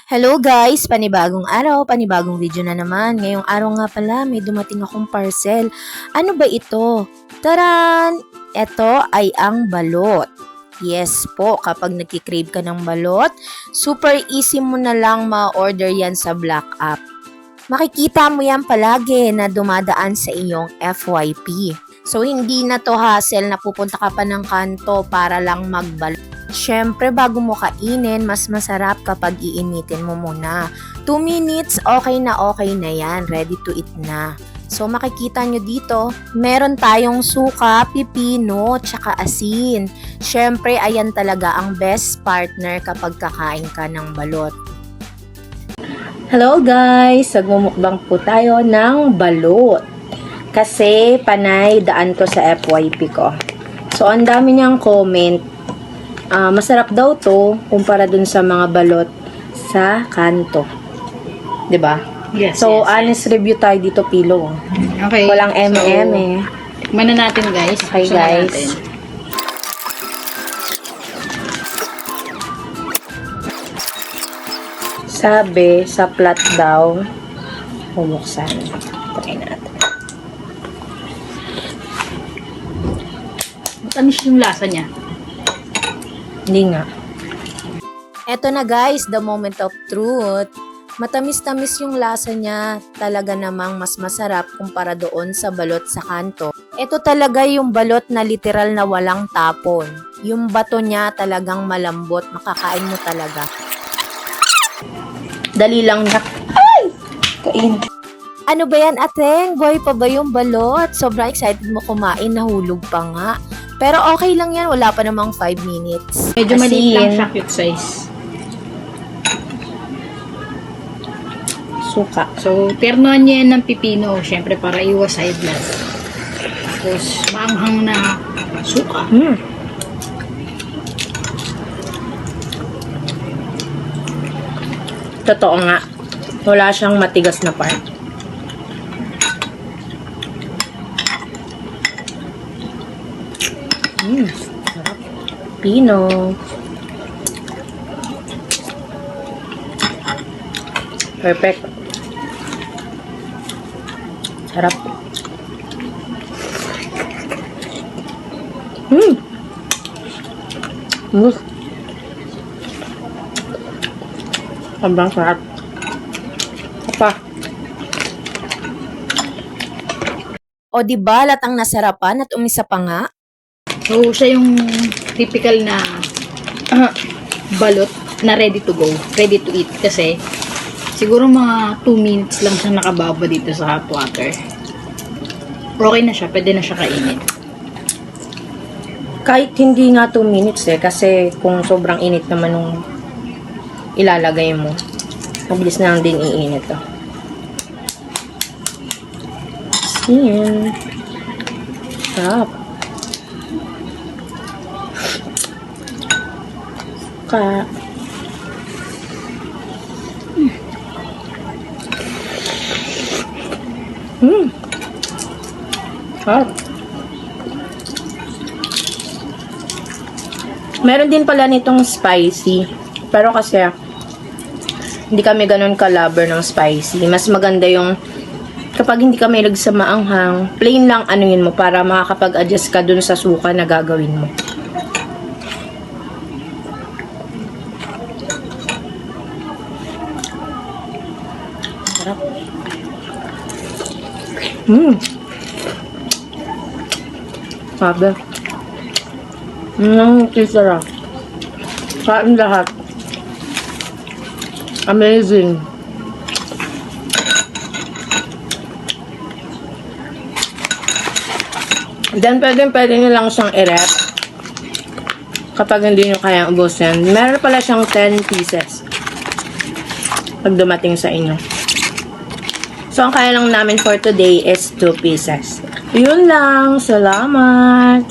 Hello guys! Panibagong araw, panibagong video na naman. Ngayong araw nga pala may dumating akong parcel. Ano ba ito? Taran! Ito ay ang balot. Yes po, kapag nagkikrave ka ng balot, super easy mo na lang ma-order yan sa Black App. Makikita mo yan palagi na dumadaan sa iyong FYP. So hindi na to hassle na pupunta ka pa ng kanto para lang magbalot. Siyempre, bago mo kainin, mas masarap kapag iinitin mo muna. 2 minutes, okay na yan. Ready to eat na. So, makikita nyo dito, meron tayong suka, pipino, tsaka asin. Siyempre, ayan talaga ang best partner kapag kakain ka ng balot. Hello guys! Nagmumukbang po tayo ng balot. Kasi, panay daan ko sa FYP ko. So, ang dami niyang comment. Masarap daw to kumpara dun sa mga balot sa kanto. 'Di ba? Yes. So, yes, honest review tayo dito, Pilo. Okay. Walang M&M eh. Tikman na natin, guys. Okay, Buksan guys. natin. Sabi, sa plat daw, bumuksan. Try natin. Matamis yung lasa niya. Hindi nga. Eto na guys, the moment of truth. Matamis-tamis yung lasa niya. Talaga namang mas masarap kumpara doon sa balot sa kanto. Ito talaga yung balot na literal na walang tapon. Yung bato niya talagang malambot. Makakain mo talaga. Dali lang na. Ay! Kain. Ano ba yan, ateng? Boy pa ba yung balot? Sobrang excited mo kumain. Nahulog pa nga. Pero okay lang yan. Wala pa namang 5 minutes. Medyo maliit lang siya, cute size. Suka. So, ternoan niya yan ng pipino. Siyempre, para iwas high blood. Tapos, maanghang na suka. Totoo nga. Wala siyang matigas na part. Sarap. Pino. Perfect. Sarap. Sobrang sarap. Apa? O diba, latang nasarapan at umisa pa nga? So, siya yung typical na balot na ready to go. Ready to eat. Kasi, siguro mga 2 minutes lang siya nakababa dito sa hot water. Okay na siya. Pwede na siya kainin. Kahit hindi nga 2 minutes eh, kasi kung sobrang init naman nung ilalagay mo, mabilis na lang din iinit to. Ayan. Sarap. Ka. Sarap. Meron din pala nitong spicy. Pero kasi hindi kami ganun ka-lover ng spicy. Mas maganda yung kapag hindi ka mahilig sa maanghang, plain lang anuin mo para makakapag-adjust ka dun sa suka na gagawin mo. Sarap. Sabi. Sarap. Kain lahat. Amazing. Then, pwede nyo lang siyang i-rep kapag hindi nyo kayang ubusin. Meron pala siyang 10 pieces pag dumating sa inyo. So, ang kaya lang namin for today is 2 pieces. Yun lang. Salamat.